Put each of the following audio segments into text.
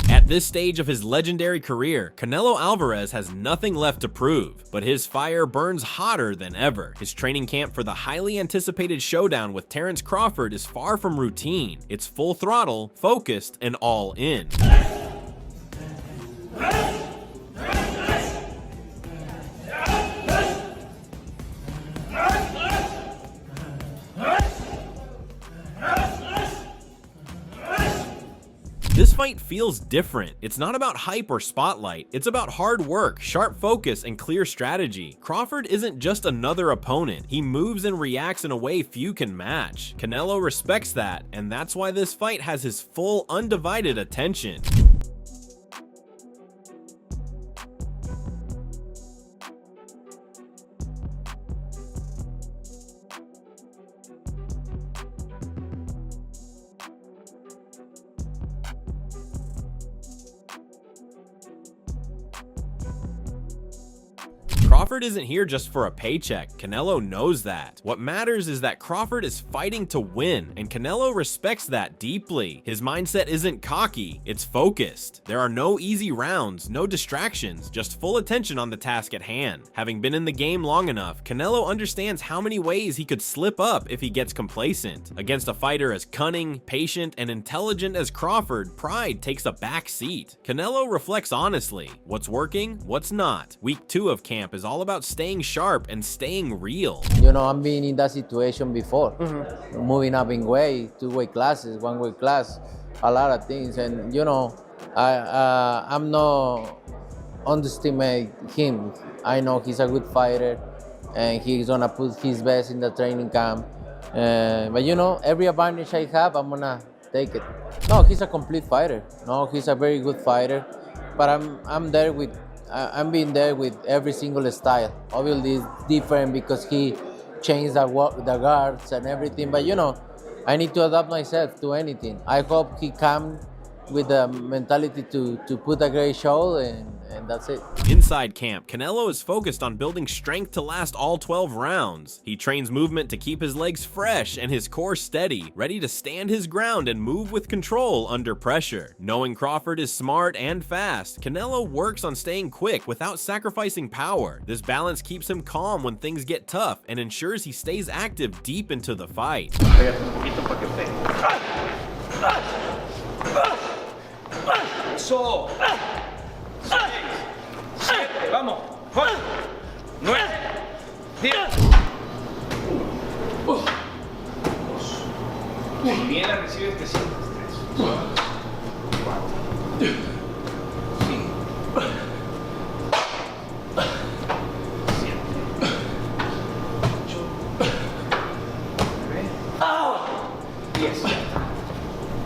At this stage of his legendary career, Canelo Alvarez has nothing left to prove, but his fire burns hotter than ever. His training camp for the highly anticipated showdown with Crawford is far from routine. It's full throttle, focused, and all in. This fight feels different. It's not about hype or spotlight. It's about hard work, sharp focus, and clear strategy. Crawford isn't just another opponent. He moves and reacts in a way few can match. Canelo respects that, and that's why this fight has his full, undivided attention. Crawford isn't here just for a paycheck. Canelo knows that. What matters is that Crawford is fighting to win, and Canelo respects that deeply. His mindset isn't cocky, it's focused. There are no easy rounds, no distractions, just full attention on the task at hand. Having been in the game long enough, Canelo understands how many ways he could slip up if he gets complacent. Against a fighter as cunning, patient, and intelligent as Crawford, pride takes a back seat. Canelo reflects honestly. What's working? What's not? Week 2 of camp is all about staying sharp and staying real. You know, I've been in that situation before, moving up in weight, 2-weight classes, 1-weight class, a lot of things, and you know, I'm not underestimate him. I know he's a good fighter, and he's gonna put his best in the training camp. But you know, every advantage I have, I'm gonna take it. No, he's a complete fighter. No, he's a very good fighter, but I'm there with. I'm being there with every single style. Obviously, it's different because he changed the guards and everything. But you know, I need to adapt myself to anything. I hope he comes with the mentality to put a great show, and that's it. Inside camp, Canelo is focused on building strength to last all 12 rounds. He trains movement to keep his legs fresh and his core steady, ready to stand his ground and move with control under pressure. Knowing Crawford is smart and fast, Canelo works on staying quick without sacrificing power. This balance keeps him calm when things get tough and ensures he stays active deep into the fight. Eso. 6, 7, vamos. 8, 9, 10. Bien la recibes, te sientes 3, 4, 5, 7, 8, 9, 10.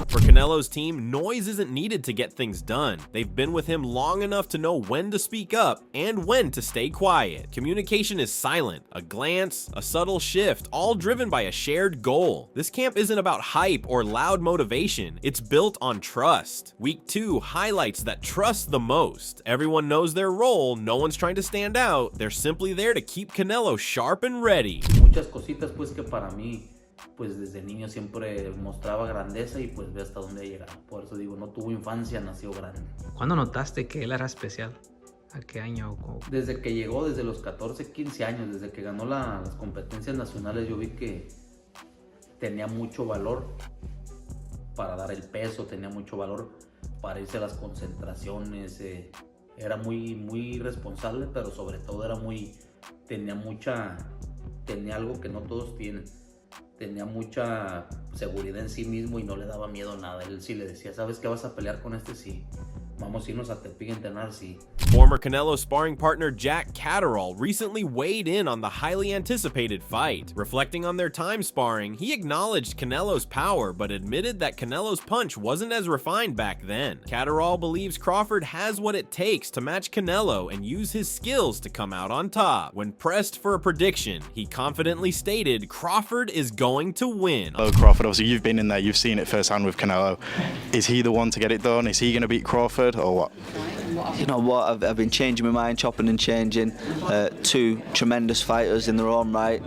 For Canelo's team, noise isn't needed to get things done. They've been with him long enough to know when to speak up and when to stay quiet. Communication is silent, a glance, a subtle shift, all driven by a shared goal. This camp isn't about hype or loud motivation, it's built on trust. Week 2 highlights that trust the most. Everyone knows their role, no one's trying to stand out, they're simply there to keep Canelo sharp and ready. Muchas cositas pues que para mí pues desde niño siempre mostraba grandeza y pues ve hasta dónde ha llegado. Por eso digo, no tuvo infancia, nació grande. ¿Cuándo notaste que él era especial? ¿A qué año? Desde que llegó, desde los 14, 15 años, desde que ganó las competencias nacionales, yo vi que tenía mucho valor para dar el peso, tenía mucho valor para irse a las concentraciones. Era muy responsable, pero sobre todo tenía algo que no todos tienen. Tenía mucha seguridad en sí mismo y no le daba miedo a nada. Él sí le decía, ¿sabes qué? ¿Vas a pelear con este? Sí. vamos a irnos a Tepic a entrenar, sí. Former Canelo sparring partner Jack Catterall recently weighed in on the highly anticipated fight. Reflecting on their time sparring, he acknowledged Canelo's power but admitted that Canelo's punch wasn't as refined back then. Catterall believes Crawford has what it takes to match Canelo and use his skills to come out on top. When pressed for a prediction, he confidently stated Crawford is going to win. Hello, Crawford. Obviously, you've been in there, you've seen it firsthand with Canelo. Is he the one to get it done? Is he going to beat Crawford or what? You know what, I've been changing my mind, chopping and changing. Two tremendous fighters in their own right.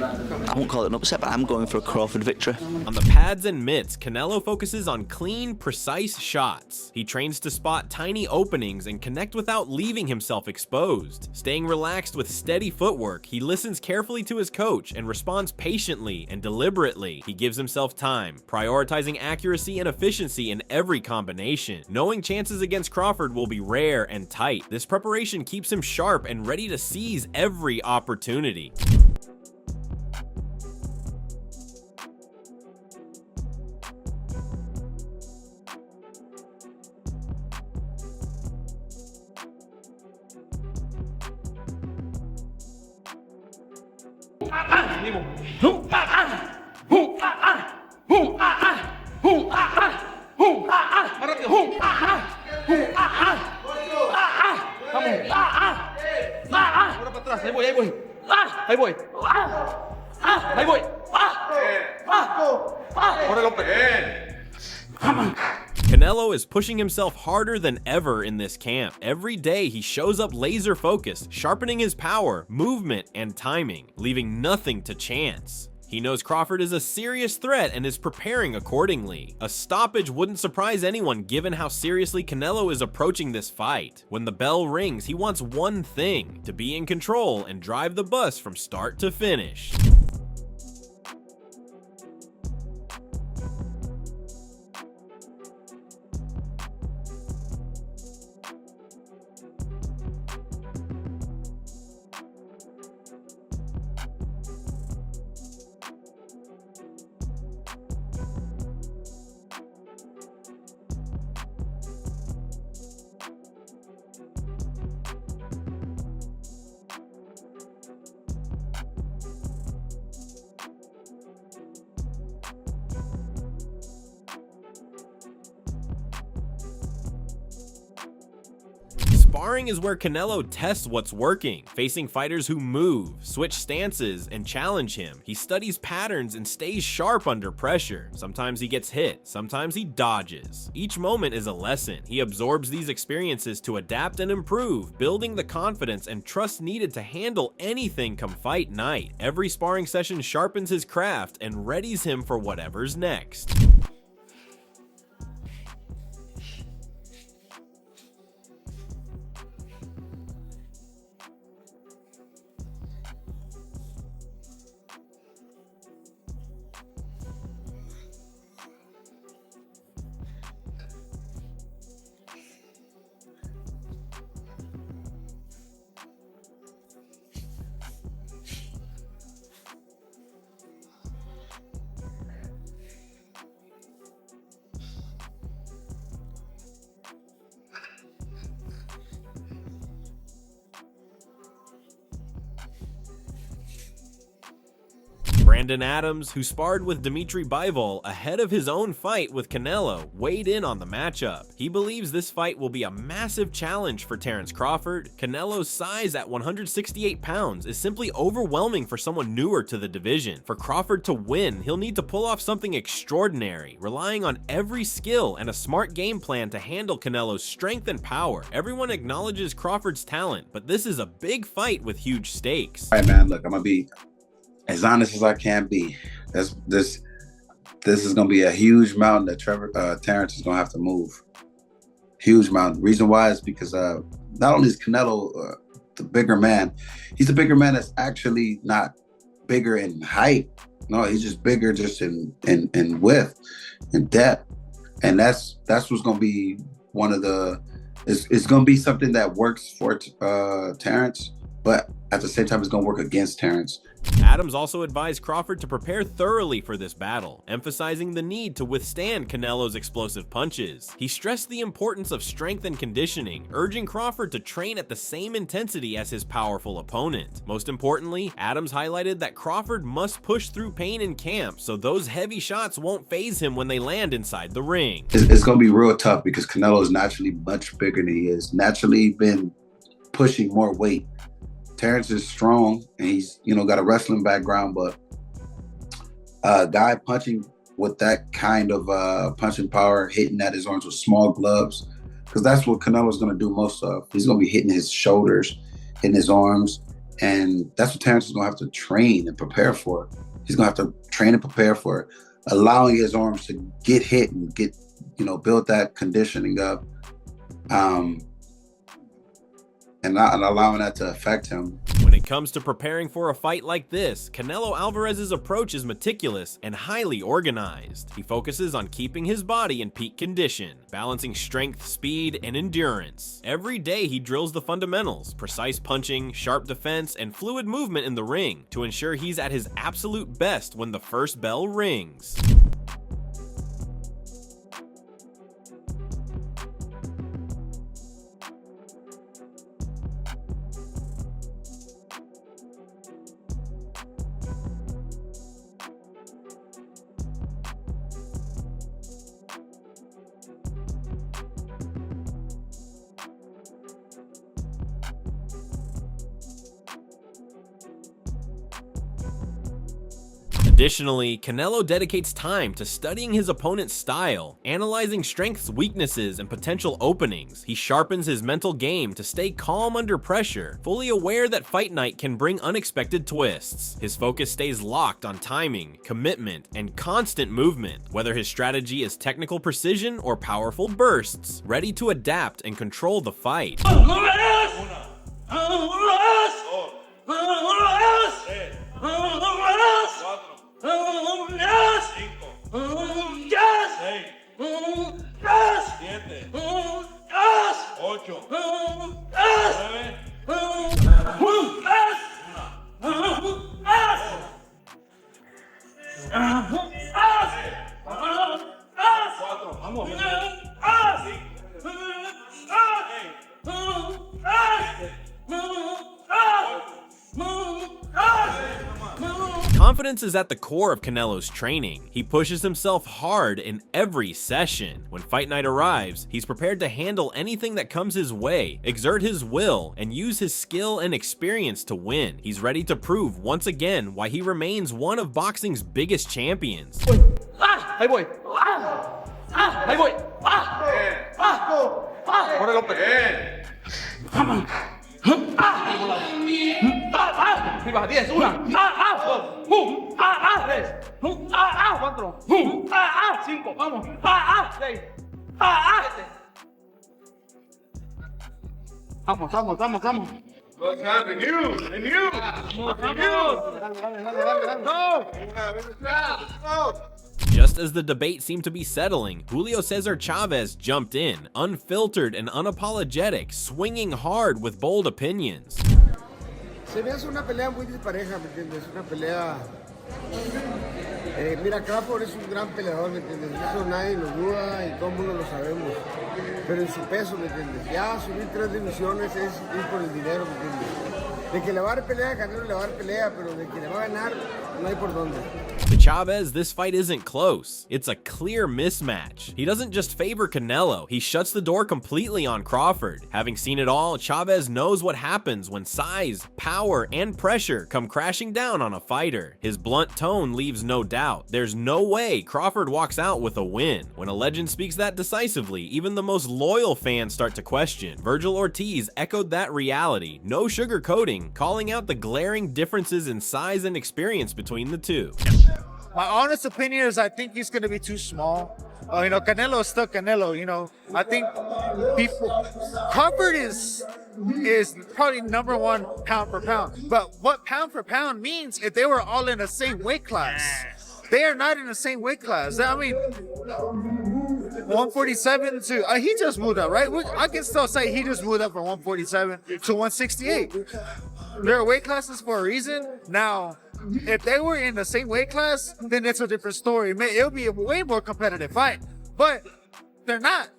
I won't call it an upset, but I'm going for a Crawford victory. On the pads and mitts, Canelo focuses on clean, precise shots. He trains to spot tiny openings and connect without leaving himself exposed. Staying relaxed with steady footwork, he listens carefully to his coach and responds patiently and deliberately. He gives himself time, prioritizing accuracy and efficiency in every combination. Knowing chances against Crawford will be rare and tight, this preparation keeps him sharp and ready to seize every opportunity. Canelo is pushing himself harder than ever in this camp. Every day he shows up laser focused, sharpening his power, movement, and timing, leaving nothing to chance. He knows Crawford is a serious threat and is preparing accordingly. A stoppage wouldn't surprise anyone given how seriously Canelo is approaching this fight. When the bell rings, he wants one thing: to be in control and drive the bus from start to finish. Sparring is where Canelo tests what's working. Facing fighters who move, switch stances, and challenge him, he studies patterns and stays sharp under pressure. Sometimes he gets hit, sometimes he dodges. Each moment is a lesson. He absorbs these experiences to adapt and improve, building the confidence and trust needed to handle anything come fight night. Every sparring session sharpens his craft and readies him for whatever's next. Brandon Adams, who sparred with Dimitri Bivol ahead of his own fight with Canelo, weighed in on the matchup. He believes this fight will be a massive challenge for Terence Crawford. Canelo's size at 168 pounds is simply overwhelming for someone newer to the division. For Crawford to win, he'll need to pull off something extraordinary, relying on every skill and a smart game plan to handle Canelo's strength and power. Everyone acknowledges Crawford's talent, but this is a big fight with huge stakes. All right, man, look, I'm gonna be as honest as I can be. This is gonna be a huge mountain that Terence is gonna have to move. Huge mountain. Reason why is because not only is Canelo the bigger man, he's a bigger man that's actually not bigger in height. No, he's just bigger just in width and depth. And that's what's gonna be one of the it's gonna be something that works for Terence, but at the same time it's gonna work against Terence. Adams also advised Crawford to prepare thoroughly for this battle, emphasizing the need to withstand Canelo's explosive punches. He stressed the importance of strength and conditioning, urging Crawford to train at the same intensity as his powerful opponent. Most importantly, Adams highlighted that Crawford must push through pain in camp so those heavy shots won't faze him when they land inside the ring. It's going to be real tough because Canelo is naturally much bigger than he is. Naturally been pushing more weight. Terrence is strong and he's, got a wrestling background, but a guy punching with that kind of punching power, hitting at his arms with small gloves, because that's what Canelo's going to do most of. He's going to be hitting his shoulders, hitting his arms, and that's what Terrence is going to have to train and prepare for. He's going to have to train and prepare for allowing his arms to get hit and get, build that conditioning up. And not allowing that to affect him. When it comes to preparing for a fight like this, Canelo Alvarez's approach is meticulous and highly organized. He focuses on keeping his body in peak condition, balancing strength, speed, and endurance. Every day he drills the fundamentals, precise punching, sharp defense, and fluid movement in the ring to ensure he's at his absolute best when the first bell rings. Additionally, Canelo dedicates time to studying his opponent's style, analyzing strengths, weaknesses, and potential openings. He sharpens his mental game to stay calm under pressure, fully aware that fight night can bring unexpected twists. His focus stays locked on timing, commitment, and constant movement, whether his strategy is technical precision or powerful bursts, ready to adapt and control the fight. Confidence is at the core of Canelo's training. He pushes himself hard in every session. When fight night arrives, he's prepared to handle anything that comes his way, exert his will, and use his skill and experience to win. He's ready to prove once again why he remains one of boxing's biggest champions. Ahí voy. Ahí voy. Corre López. Si baja 10, 1, 2, 3, 4, 5, vamos, 6, 7. Vamos. What's happening? You. Go. Just as the debate seemed to be settling, Julio Cesar Chavez jumped in, unfiltered and unapologetic, swinging hard with bold opinions. Se me hace una pelea muy dispareja, ¿me entiendes? Una pelea... mira, Crawford es un gran peleador, ¿me entiendes? Eso nadie lo duda y todo el mundo lo sabemos. Pero en su peso, ¿me entiendes? Ya subir 3 divisiones es ir por el dinero, ¿me entiendes? De que le va a dar pelea, Canelo le va a dar pelea, pero de que le va a ganar, no hay por dónde. To Chavez, this fight isn't close. It's a clear mismatch. He doesn't just favor Canelo, he shuts the door completely on Crawford. Having seen it all, Chavez knows what happens when size, power, and pressure come crashing down on a fighter. His blunt tone leaves no doubt. There's no way Crawford walks out with a win. When a legend speaks that decisively, even the most loyal fans start to question. Virgil Ortiz echoed that reality, no sugarcoating, calling out the glaring differences in size and experience between the two. My honest opinion is I think he's going to be too small. Canelo is still Canelo, I think Crawford is probably #1 pound for pound. But what pound for pound means if they were all in the same weight class. They are not in the same weight class. I mean, 147 to, he just moved up, right? I can still say he just moved up from 147 to 168. There are weight classes for a reason. Now, If they were in the same weight class, then it's a different story. It'll be a way more competitive fight, but they're not.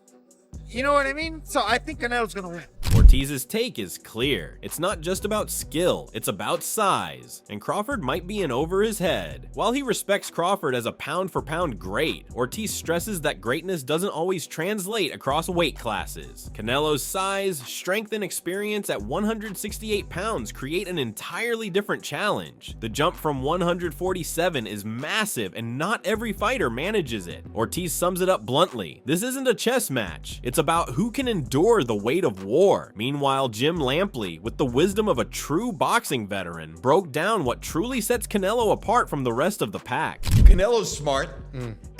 You know what I mean? So I think Canelo's gonna win. Ortiz's take is clear. It's not just about skill, it's about size. And Crawford might be in over his head. While he respects Crawford as a pound-for-pound great, Ortiz stresses that greatness doesn't always translate across weight classes. Canelo's size, strength, and experience at 168 pounds create an entirely different challenge. The jump from 147 is massive, and not every fighter manages it. Ortiz sums it up bluntly. This isn't a chess match. It's about who can endure the weight of war. Meanwhile, Jim Lampley, with the wisdom of a true boxing veteran, broke down what truly sets Canelo apart from the rest of the pack. Canelo's smart.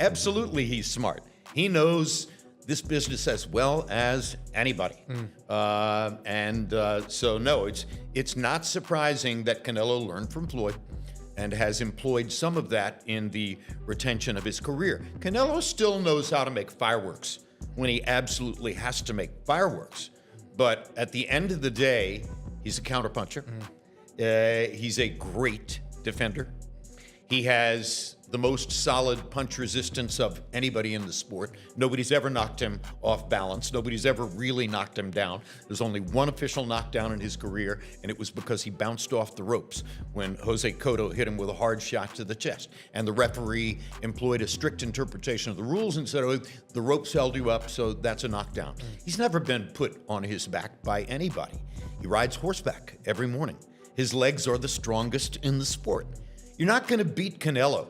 Absolutely, he's smart. He knows this business as well as anybody. So no, it's not surprising that Canelo learned from Floyd and has employed some of that in the retention of his career. Canelo still knows how to make fireworks when he absolutely has to make fireworks. But at the end of the day, he's a counterpuncher. He's a great defender. He has the most solid punch resistance of anybody in the sport. Nobody's ever knocked him off balance. Nobody's ever really knocked him down. There's only one official knockdown in his career, and it was because he bounced off the ropes when Jose Cotto hit him with a hard shot to the chest. And the referee employed a strict interpretation of the rules and said, oh, the ropes held you up, so that's a knockdown. He's never been put on his back by anybody. He rides horseback every morning. His legs are the strongest in the sport. You're not going to beat Canelo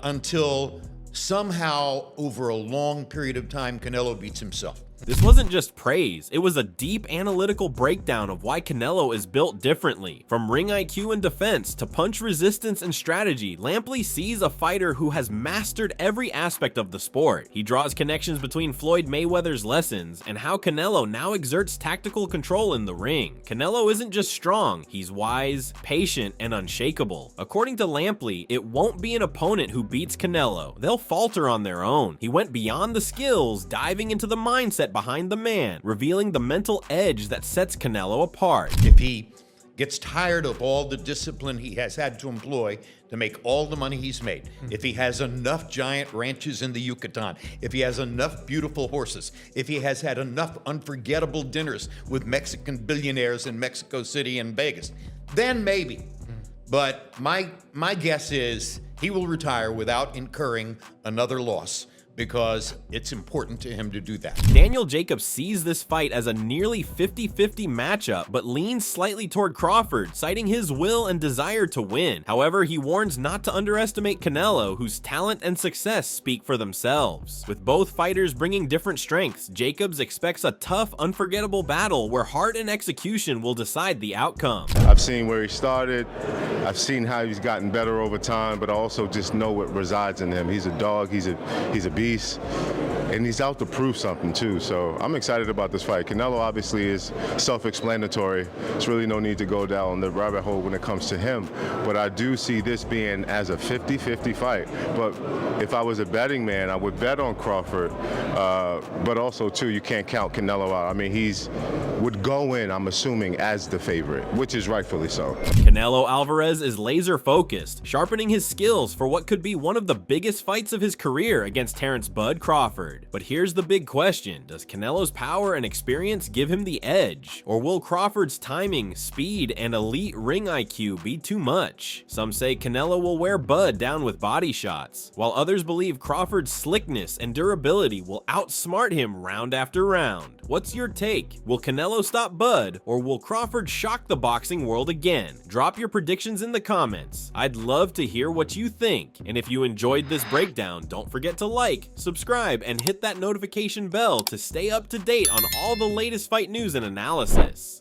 until somehow over a long period of time, Canelo beats himself. This wasn't just praise, it was a deep analytical breakdown of why Canelo is built differently. From ring IQ and defense to punch resistance and strategy, Lampley sees a fighter who has mastered every aspect of the sport. He draws connections between Floyd Mayweather's lessons and how Canelo now exerts tactical control in the ring. Canelo isn't just strong, he's wise, patient, and unshakable. According to Lampley, it won't be an opponent who beats Canelo. They'll falter on their own. He went beyond the skills, diving into the mindset behind the man, revealing the mental edge that sets Canelo apart. If he gets tired of all the discipline he has had to employ to make all the money he's made, if he has enough giant ranches in the Yucatan, if he has enough beautiful horses, if he has had enough unforgettable dinners with Mexican billionaires in Mexico City and Vegas, then maybe. But my guess is he will retire without incurring another loss, because it's important to him to do that. Daniel Jacobs sees this fight as a nearly 50-50 matchup, but leans slightly toward Crawford, citing his will and desire to win. However, he warns not to underestimate Canelo, whose talent and success speak for themselves. With both fighters bringing different strengths, Jacobs expects a tough, unforgettable battle where heart and execution will decide the outcome. I've seen where he started, I've seen how he's gotten better over time, but I also just know what resides in him. He's a dog, he's a beast, and he's out to prove something too. So I'm excited about this fight. Canelo obviously is self-explanatory. There's really no need to go down the rabbit hole when it comes to him. But I do see this being as a 50-50 fight. But if I was a betting man, I would bet on Crawford. But also too, you can't count Canelo out. I mean, would go in, I'm assuming, as the favorite, which is rightfully so. Canelo Alvarez is laser focused, sharpening his skills for what could be one of the biggest fights of his career against Terrence "Bud" Crawford. But here's the big question: does Canelo's power and experience give him the edge? Or will Crawford's timing, speed, and elite ring IQ be too much? Some say Canelo will wear Bud down with body shots, while others believe Crawford's slickness and durability will outsmart him round after round. What's your take? Will Canelo stop Bud, or will Crawford shock the boxing world again? Drop your predictions in the comments. I'd love to hear what you think. And if you enjoyed this breakdown, don't forget to like, subscribe, and hit that notification bell to stay up to date on all the latest fight news and analysis.